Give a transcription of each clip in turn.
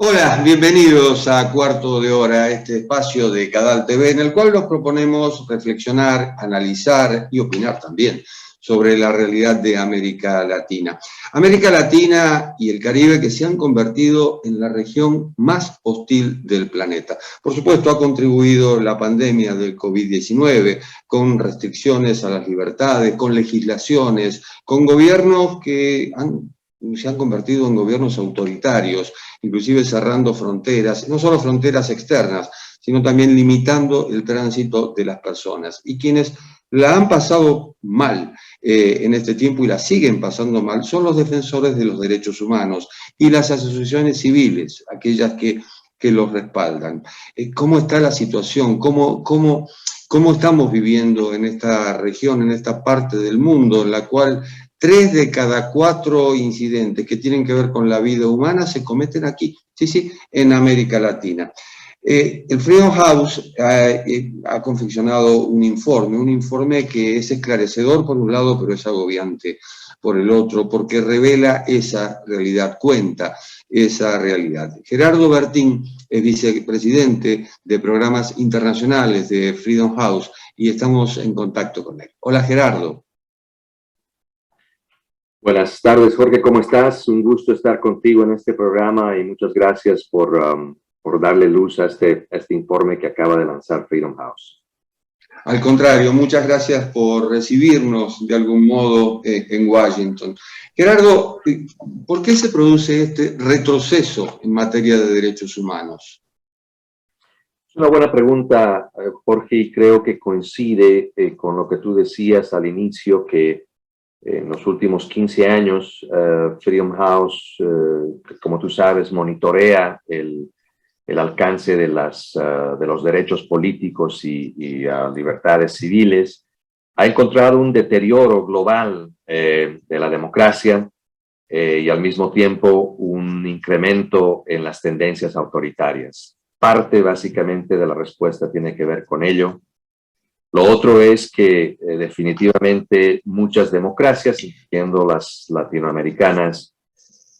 Hola, bienvenidos a Cuarto de Hora, este espacio de Cadal TV, en el cual nos proponemos reflexionar, analizar y opinar también sobre la realidad de América Latina. América Latina y el Caribe, que se han convertido en la región más hostil del planeta. Por supuesto, ha contribuido la pandemia del COVID-19 con restricciones a las libertades, con legislaciones, con gobiernos que se han convertido en gobiernos autoritarios, inclusive cerrando fronteras, no solo fronteras externas, sino también limitando el tránsito de las personas. Y quienes la han pasado mal en este tiempo y la siguen pasando mal son los defensores de los derechos humanos y las asociaciones civiles, aquellas que los respaldan. ¿Cómo está la situación? ¿Cómo estamos viviendo en esta región, en esta parte del mundo, en la cual 3 de cada 4 incidentes que tienen que ver con la vida humana se cometen aquí, sí, en América Latina? El Freedom House ha confeccionado un informe que es esclarecedor por un lado, pero es agobiante por el otro, porque revela esa realidad, cuenta esa realidad. Gerardo Bertín es vicepresidente de programas internacionales de Freedom House y estamos en contacto con él. Hola, Gerardo. Buenas tardes, Jorge, ¿cómo estás? Un gusto estar contigo en este programa y muchas gracias por darle luz a este informe que acaba de lanzar Freedom House. Al contrario, muchas gracias por recibirnos de algún modo en Washington. Gerardo, ¿por qué se produce este retroceso en materia de derechos humanos? Es una buena pregunta, Jorge, y creo que coincide con lo que tú decías al inicio, que en los últimos 15 años, Freedom House, como tú sabes, monitorea el alcance de los derechos políticos y libertades civiles. Ha encontrado un deterioro global de la democracia y al mismo tiempo un incremento en las tendencias autoritarias. Parte básicamente de la respuesta tiene que ver con ello. Lo otro es que definitivamente muchas democracias, incluyendo las latinoamericanas,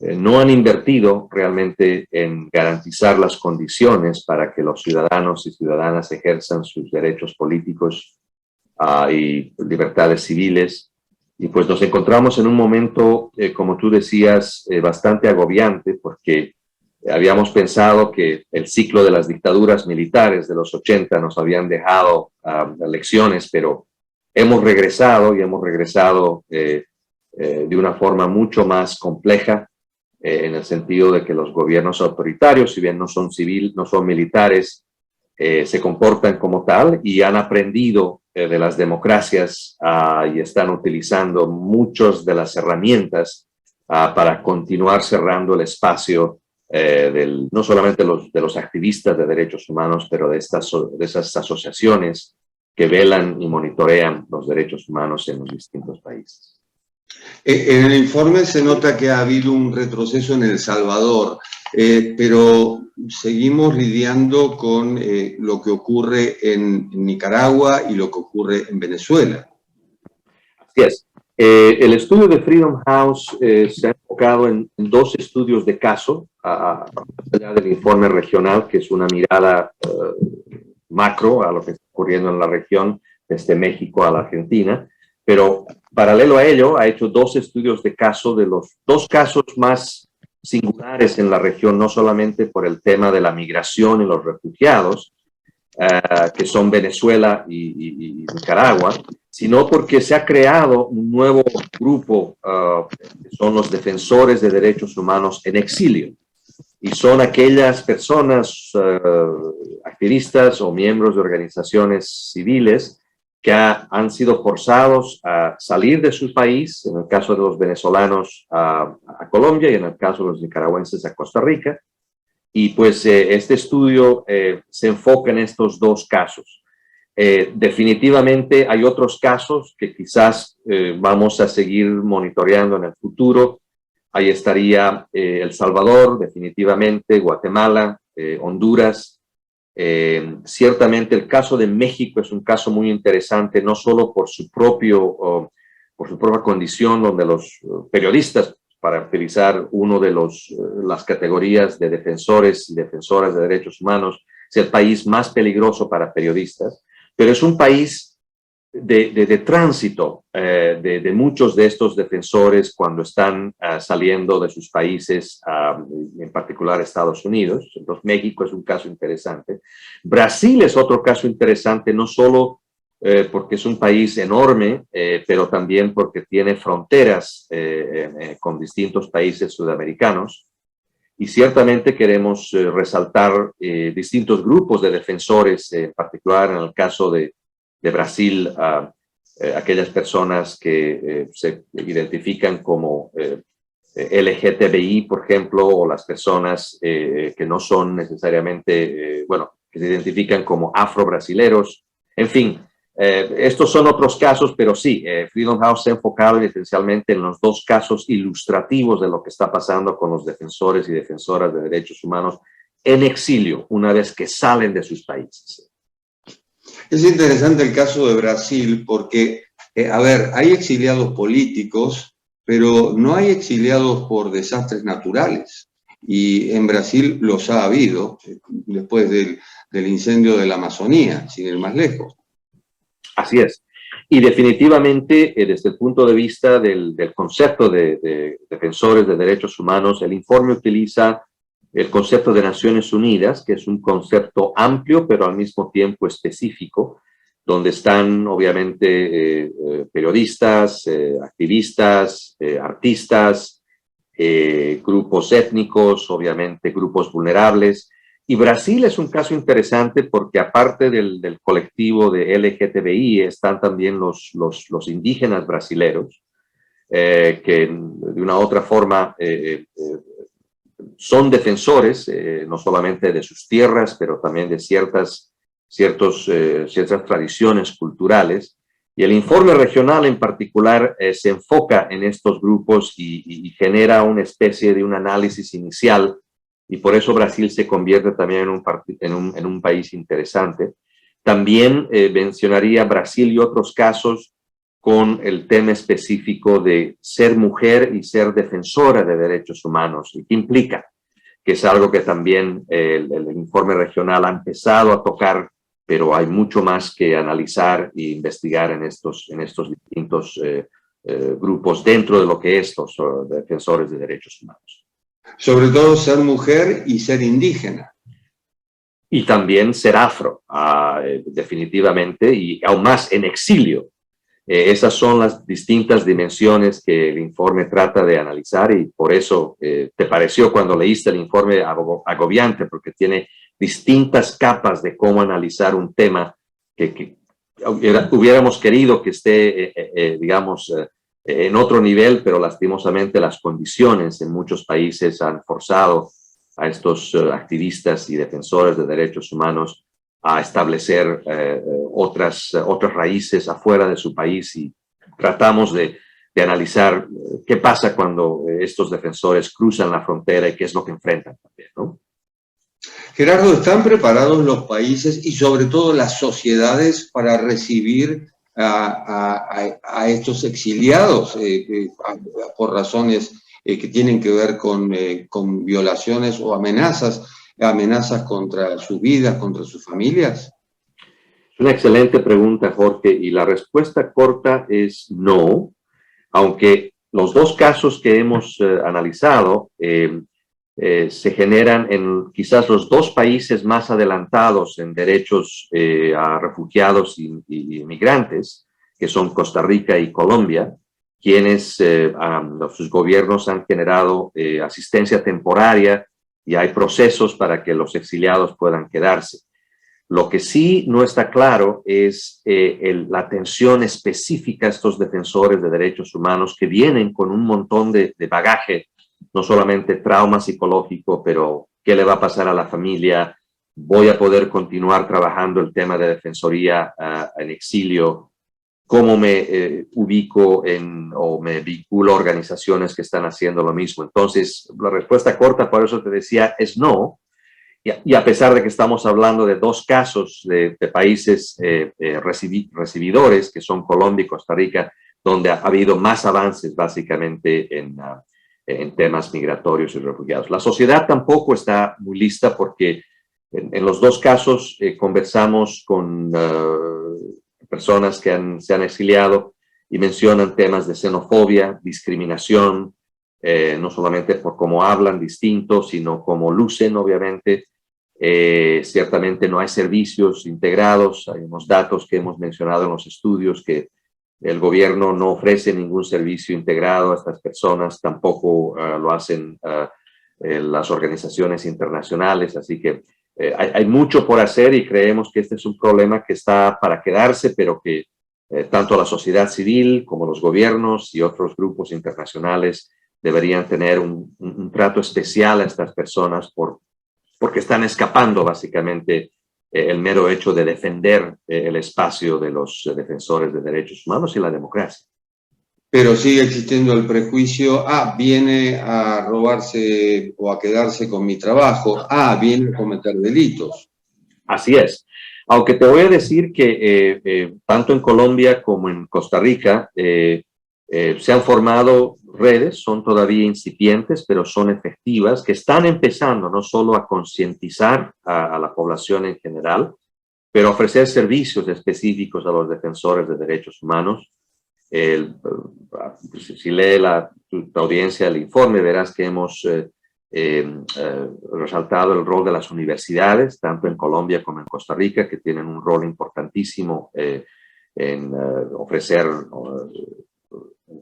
no han invertido realmente en garantizar las condiciones para que los ciudadanos y ciudadanas ejerzan sus derechos políticos y libertades civiles. Y pues nos encontramos en un momento, como tú decías, bastante agobiante, porque habíamos pensado que el ciclo de las dictaduras militares de los 80 nos habían dejado lecciones, pero hemos regresado de una forma mucho más compleja, en el sentido de que los gobiernos autoritarios, si bien no son militares, se comportan como tal y han aprendido de las democracias y están utilizando muchas de las herramientas para continuar cerrando el espacio no solamente de los activistas de derechos humanos, pero de esas asociaciones que velan y monitorean los derechos humanos en los distintos países. En el informe se nota que ha habido un retroceso en El Salvador, pero seguimos lidiando con lo que ocurre en Nicaragua y lo que ocurre en Venezuela. Así es. El estudio de Freedom House se ha enfocado en 2 estudios de caso, allá del informe regional, que es una mirada macro a lo que está ocurriendo en la región, desde México a la Argentina, pero paralelo a ello ha hecho 2 estudios de caso de los 2 casos más singulares en la región, no solamente por el tema de la migración y los refugiados, que son Venezuela y Nicaragua, sino porque se ha creado un nuevo grupo, que son los defensores de derechos humanos en exilio. Y son aquellas personas, activistas o miembros de organizaciones civiles que han sido forzados a salir de su país, en el caso de los venezolanos a Colombia y en el caso de los nicaragüenses a Costa Rica. Y pues este estudio se enfoca en estos 2 casos. Definitivamente hay otros casos que quizás vamos a seguir monitoreando en el futuro. Ahí estaría El Salvador, definitivamente, Guatemala, Honduras. Ciertamente el caso de México es un caso muy interesante, no solo por su propia condición, donde los periodistas para utilizar uno de las categorías de defensores y defensoras de derechos humanos, es el país más peligroso para periodistas, pero es un país de tránsito de muchos de estos defensores cuando están saliendo de sus países, en particular Estados Unidos. Entonces, México es un caso interesante. Brasil es otro caso interesante, no solo porque es un país enorme, pero también porque tiene fronteras con distintos países sudamericanos. Y ciertamente queremos resaltar distintos grupos de defensores, en particular en el caso de Brasil, aquellas personas que se identifican como LGTBI, por ejemplo, o las personas que no son necesariamente, que se identifican como afro-brasileros. En fin, estos son otros casos, pero sí, Freedom House se ha enfocado esencialmente en los dos casos ilustrativos de lo que está pasando con los defensores y defensoras de derechos humanos en exilio, una vez que salen de sus países. Es interesante el caso de Brasil porque, hay exiliados políticos, pero no hay exiliados por desastres naturales. Y en Brasil los ha habido, después del incendio de la Amazonía, sin ir más lejos. Así es. Y definitivamente, desde el punto de vista del concepto de defensores de derechos humanos, el informe utiliza el concepto de Naciones Unidas, que es un concepto amplio, pero al mismo tiempo específico, donde están obviamente periodistas, activistas, artistas, grupos étnicos, obviamente grupos vulnerables. Y Brasil es un caso interesante porque aparte del colectivo de LGTBI están también los indígenas brasileros, que de una u otra forma son defensores, no solamente de sus tierras, pero también de ciertas tradiciones culturales. Y el informe regional en particular se enfoca en estos grupos y genera una especie de un análisis inicial, y por eso Brasil se convierte también en un país interesante. También mencionaría Brasil y otros casos con el tema específico de ser mujer y ser defensora de derechos humanos. ¿Y qué implica? Que es algo que también el informe regional ha empezado a tocar, pero hay mucho más que analizar e investigar en estos distintos grupos dentro de lo que es los defensores de derechos humanos. Sobre todo ser mujer y ser indígena. Y también ser afro, definitivamente, y aún más en exilio. Esas son las distintas dimensiones que el informe trata de analizar, y por eso te pareció cuando leíste el informe agobiante, porque tiene distintas capas de cómo analizar un tema que hubiéramos querido que esté, en otro nivel, pero lastimosamente las condiciones en muchos países han forzado a estos activistas y defensores de derechos humanos a establecer otras raíces afuera de su país, y tratamos de analizar qué pasa cuando estos defensores cruzan la frontera y qué es lo que enfrentan también, ¿no? Gerardo, ¿están preparados los países y sobre todo las sociedades para recibir a estos exiliados por razones que tienen que ver con violaciones o amenazas contra sus vidas, contra sus familias? Es una excelente pregunta, Jorge, y la respuesta corta es no, aunque los dos casos que hemos analizado se generan en quizás los dos países más adelantados en derechos a refugiados y inmigrantes, que son Costa Rica y Colombia, quienes sus gobiernos han generado asistencia temporaria y hay procesos para que los exiliados puedan quedarse. Lo que sí no está claro es la atención específica a estos defensores de derechos humanos que vienen con un montón de bagaje, no solamente trauma psicológico, pero qué le va a pasar a la familia, voy a poder continuar trabajando el tema de defensoría en exilio, cómo me ubico o me vinculo a organizaciones que están haciendo lo mismo. Entonces, la respuesta corta, por eso te decía, es no. Y a pesar de que estamos hablando de dos casos de países recibidores, que son Colombia y Costa Rica, donde ha habido más avances básicamente en en temas migratorios y refugiados. La sociedad tampoco está muy lista porque en los dos casos conversamos con personas que se han exiliado y mencionan temas de xenofobia, discriminación, no solamente por cómo hablan distinto, sino cómo lucen, obviamente. Ciertamente no hay servicios integrados. Hay unos datos que hemos mencionado en los estudios que el gobierno no ofrece ningún servicio integrado a estas personas, tampoco lo hacen las organizaciones internacionales, así que hay mucho por hacer y creemos que este es un problema que está para quedarse, pero que tanto la sociedad civil como los gobiernos y otros grupos internacionales deberían tener un trato especial a estas personas porque están escapando básicamente el mero hecho de defender el espacio de los defensores de derechos humanos y la democracia. Pero sigue existiendo el prejuicio, viene a robarse o a quedarse con mi trabajo, viene a cometer delitos. Así es. Aunque te voy a decir que tanto en Colombia como en Costa Rica se han formado redes, son todavía incipientes, pero son efectivas, que están empezando no solo a concientizar a la población en general, pero a ofrecer servicios específicos a los defensores de derechos humanos. Si lee tu audiencia el informe, verás que hemos resaltado el rol de las universidades, tanto en Colombia como en Costa Rica, que tienen un rol importantísimo en ofrecer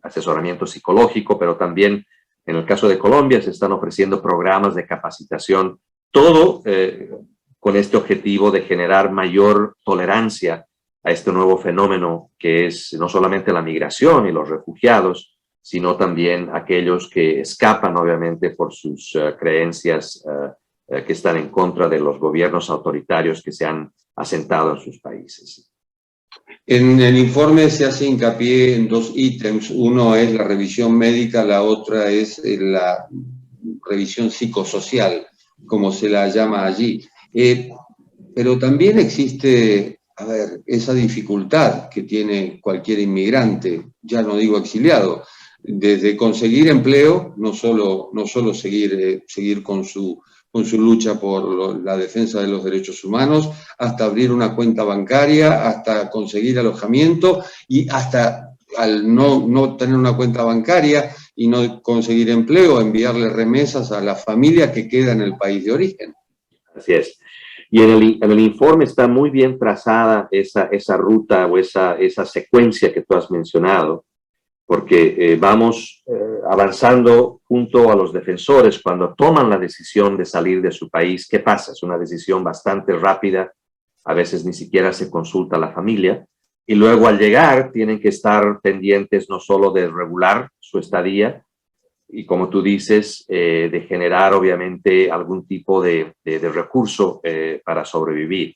asesoramiento psicológico, pero también en el caso de Colombia se están ofreciendo programas de capacitación, todo con este objetivo de generar mayor tolerancia a este nuevo fenómeno que es no solamente la migración y los refugiados, sino también aquellos que escapan obviamente por sus creencias que están en contra de los gobiernos autoritarios que se han asentado en sus países. En el informe se hace hincapié en dos ítems. Uno es la revisión médica, la otra es la revisión psicosocial, como se la llama allí. Pero también existe, esa dificultad que tiene cualquier inmigrante, ya no digo exiliado, desde conseguir empleo, no solo seguir con su lucha por la defensa de los derechos humanos, hasta abrir una cuenta bancaria, hasta conseguir alojamiento y hasta al no tener una cuenta bancaria y no conseguir empleo, enviarle remesas a la familia que queda en el país de origen. Así es. Y en el informe está muy bien trazada esa ruta o esa secuencia que tú has mencionado, porque vamos avanzando junto a los defensores cuando toman la decisión de salir de su país. ¿Qué pasa? Es una decisión bastante rápida, a veces ni siquiera se consulta a la familia, y luego al llegar tienen que estar pendientes no solo de regular su estadía, y como tú dices, de generar obviamente algún tipo de recurso para sobrevivir.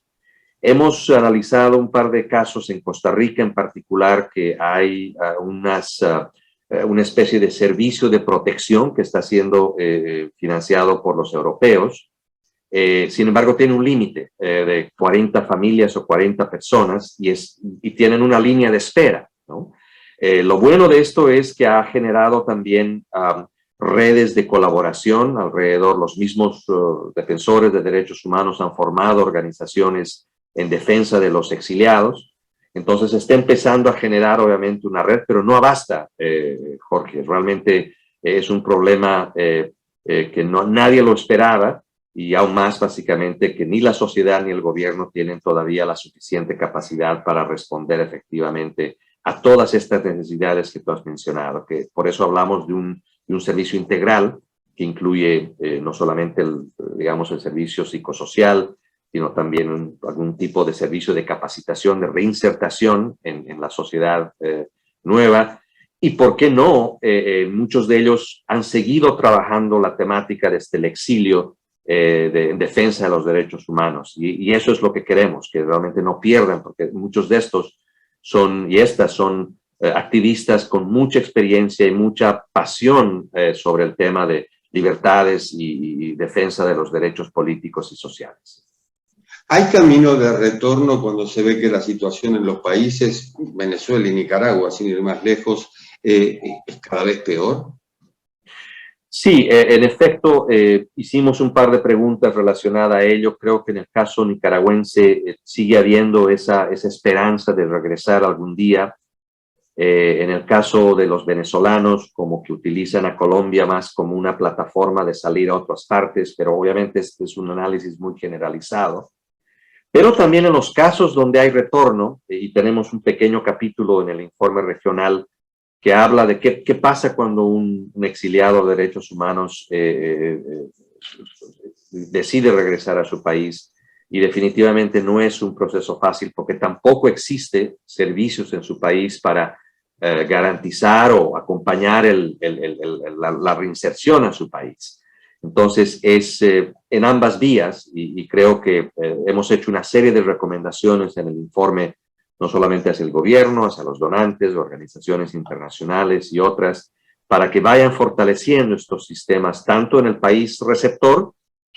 Hemos analizado un par de casos en Costa Rica en particular que hay una especie de servicio de protección que está siendo financiado por los europeos. Sin embargo, tiene un límite de 40 familias o 40 personas y tienen una línea de espera, ¿no? Lo bueno de esto es que ha generado también redes de colaboración alrededor. Los mismos defensores de derechos humanos han formado organizaciones en defensa de los exiliados. Entonces está empezando a generar obviamente una red, pero no basta, Jorge. Realmente es un problema que nadie lo esperaba y aún más básicamente que ni la sociedad ni el gobierno tienen todavía la suficiente capacidad para responder efectivamente a todas estas necesidades que tú has mencionado, que por eso hablamos de un servicio integral que incluye no solamente el servicio psicosocial, sino también algún tipo de servicio de capacitación, de reinsertación en la sociedad nueva. Y por qué no, muchos de ellos han seguido trabajando la temática desde el exilio en defensa de los derechos humanos. Y eso es lo que queremos, que realmente no pierdan, porque muchos de estos son activistas con mucha experiencia y mucha pasión sobre el tema de libertades y defensa de los derechos políticos y sociales. ¿Hay camino de retorno cuando se ve que la situación en los países, Venezuela y Nicaragua, sin ir más lejos, es cada vez peor? Sí, en efecto, hicimos un par de preguntas relacionadas a ello. Creo que en el caso nicaragüense sigue habiendo esa esperanza de regresar algún día. En el caso de los venezolanos, como que utilizan a Colombia más como una plataforma de salir a otras partes, pero obviamente este es un análisis muy generalizado. Pero también en los casos donde hay retorno, y tenemos un pequeño capítulo en el informe regional que habla de qué pasa cuando un exiliado de derechos humanos decide regresar a su país. Y definitivamente no es un proceso fácil porque tampoco existe servicios en su país para garantizar o acompañar la reinserción a su país. Entonces es en ambas vías y creo que hemos hecho una serie de recomendaciones en el informe, no solamente hacia el gobierno, hacia los donantes, organizaciones internacionales y otras, para que vayan fortaleciendo estos sistemas tanto en el país receptor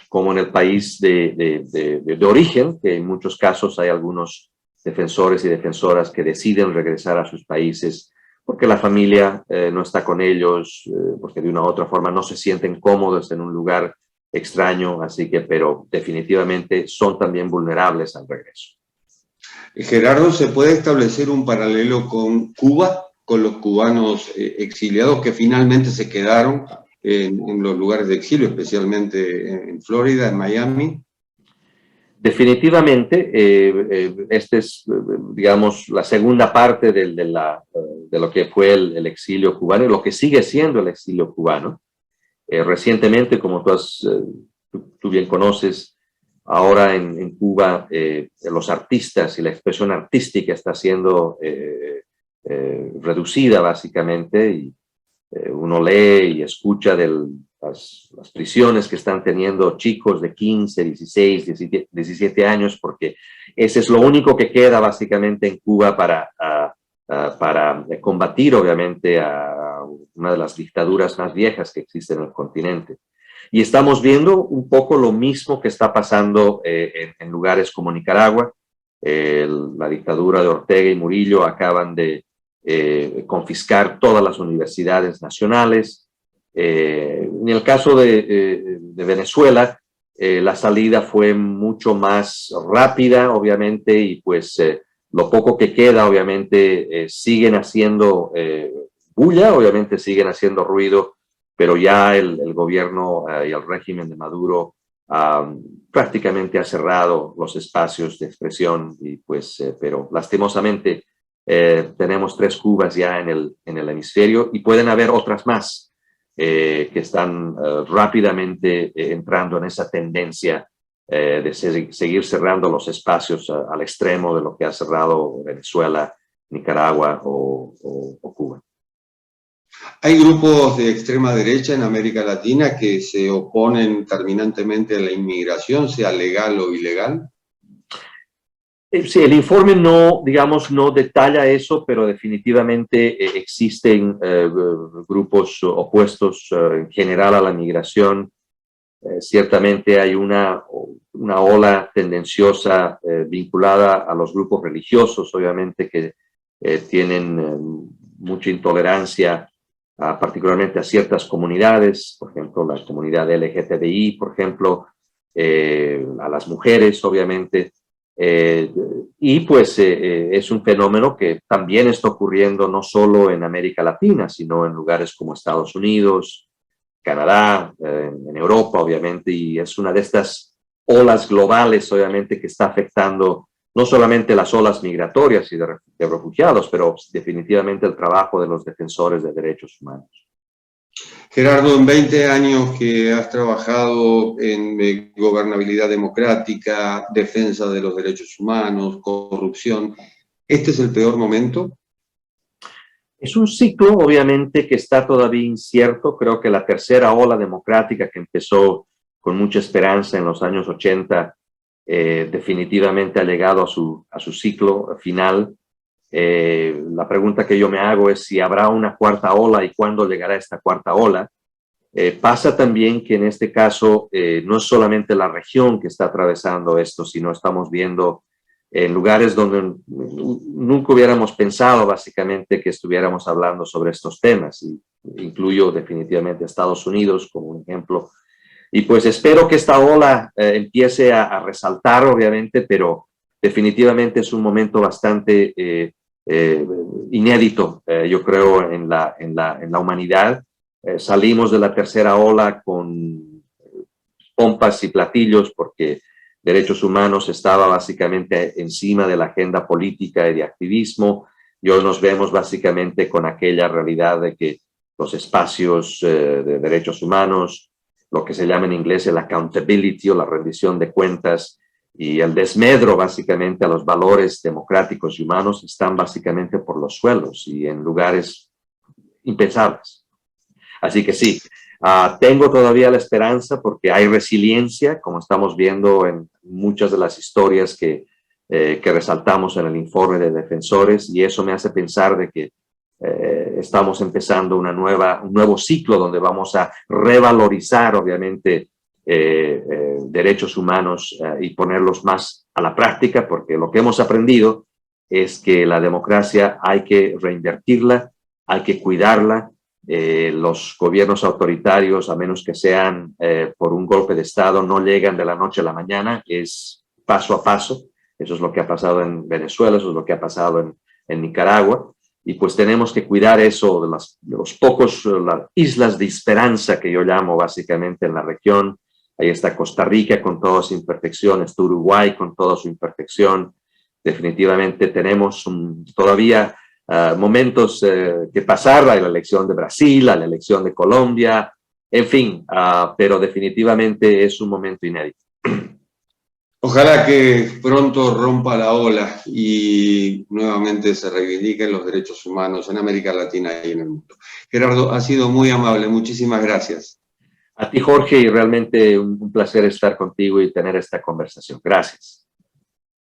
como en el país de origen, que en muchos casos hay algunos defensores y defensoras que deciden regresar a sus países porque la familia no está con ellos, porque de una u otra forma no se sienten cómodos en un lugar extraño, así que, pero definitivamente son también vulnerables al regreso. Gerardo, ¿se puede establecer un paralelo con Cuba, con los cubanos exiliados que finalmente se quedaron en los lugares de exilio, especialmente en Florida, en Miami? Definitivamente, esta es, digamos, la segunda parte de lo que fue el exilio cubano y lo que sigue siendo el exilio cubano. Recientemente, como tú bien conoces, ahora en Cuba los artistas y la expresión artística está siendo reducida básicamente y uno lee y escucha de las prisiones que están teniendo chicos de 15, 16, 17 años, porque ese es lo único que queda básicamente en Cuba para combatir obviamente a una de las dictaduras más viejas que existen en el continente. Y estamos viendo un poco lo mismo que está pasando en lugares como Nicaragua. La dictadura de Ortega y Murillo acaban de confiscar todas las universidades nacionales. En el caso de Venezuela, la salida fue mucho más rápida, obviamente, y pues lo poco que queda, obviamente, siguen haciendo bulla, obviamente siguen haciendo ruido, pero ya el gobierno y el régimen de Maduro prácticamente ha cerrado los espacios de expresión, y pues, pero lastimosamente tenemos 3 Cubas ya en el hemisferio y pueden haber otras más que están rápidamente entrando en esa tendencia de seguir cerrando los espacios al extremo de lo que ha cerrado Venezuela, Nicaragua o Cuba. Hay grupos de extrema derecha en América Latina que se oponen terminantemente a la inmigración, sea legal o ilegal. Sí, el informe no, digamos, no detalla eso, pero definitivamente existen grupos opuestos en general a la migración. Ciertamente hay una ola tendenciosa vinculada a los grupos religiosos, obviamente, que tienen mucha intolerancia, particularmente a ciertas comunidades, por ejemplo, la comunidad LGTBI, por ejemplo, a las mujeres, obviamente. Y pues es un fenómeno que también está ocurriendo no solo en América Latina, sino en lugares como Estados Unidos, Canadá, en Europa, obviamente, y es una de estas olas globales, obviamente, que está afectando no solamente las olas migratorias y de refugiados, pero definitivamente el trabajo de los defensores de derechos humanos. Gerardo, en 20 años que has trabajado en gobernabilidad democrática, defensa de los derechos humanos, corrupción, ¿este es el peor momento? Es un ciclo, obviamente, que está todavía incierto. Creo que la tercera ola democrática que empezó con mucha esperanza en los años 80 definitivamente ha llegado a su ciclo final. La pregunta que yo me hago es si habrá una cuarta ola y cuándo llegará esta cuarta ola. Pasa también que en este caso no es solamente la región que está atravesando esto, sino estamos viendo en lugares donde nunca hubiéramos pensado básicamente que estuviéramos hablando sobre estos temas. Y incluyo definitivamente Estados Unidos como un ejemplo. Y pues espero que esta ola empiece a resaltar, obviamente, pero definitivamente es un momento bastante inédito, yo creo, en la humanidad. Salimos de la tercera ola con pompas y platillos porque derechos humanos estaba básicamente encima de la agenda política y de activismo, y hoy nos vemos básicamente con aquella realidad de que los espacios de derechos humanos, lo que se llama en inglés el accountability o la rendición de cuentas y el desmedro básicamente a los valores democráticos y humanos están básicamente por los suelos y en lugares impensables. Así que sí, tengo todavía la esperanza porque hay resiliencia, como estamos viendo en muchas de las historias que resaltamos en el informe de defensores, y eso me hace pensar de que estamos empezando un nuevo ciclo donde vamos a revalorizar, obviamente, derechos humanos y ponerlos más a la práctica, porque lo que hemos aprendido es que la democracia hay que reinvertirla, hay que cuidarla. Los gobiernos autoritarios, a menos que sean por un golpe de Estado, no llegan de la noche a la mañana, es paso a paso. Eso es lo que ha pasado en Venezuela, eso es lo que ha pasado en Nicaragua. Y pues tenemos que cuidar eso de los pocos, las islas de esperanza que yo llamo básicamente en la región. Ahí está Costa Rica con todas sus imperfecciones, está Uruguay con toda su imperfección. Definitivamente tenemos todavía momentos que pasar, a la elección de Brasil, a la elección de Colombia, en fin, pero definitivamente es un momento inédito. Ojalá que pronto rompa la ola y nuevamente se reivindiquen los derechos humanos en América Latina y en el mundo. Gerardo, ha sido muy amable, muchísimas gracias. A ti, Jorge, y realmente un placer estar contigo y tener esta conversación. Gracias.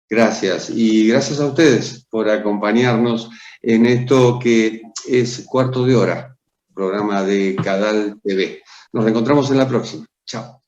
Gracias, y gracias a ustedes por acompañarnos en esto que es Cuarto de Hora, programa de Cadal TV. Nos reencontramos en la próxima. Chao.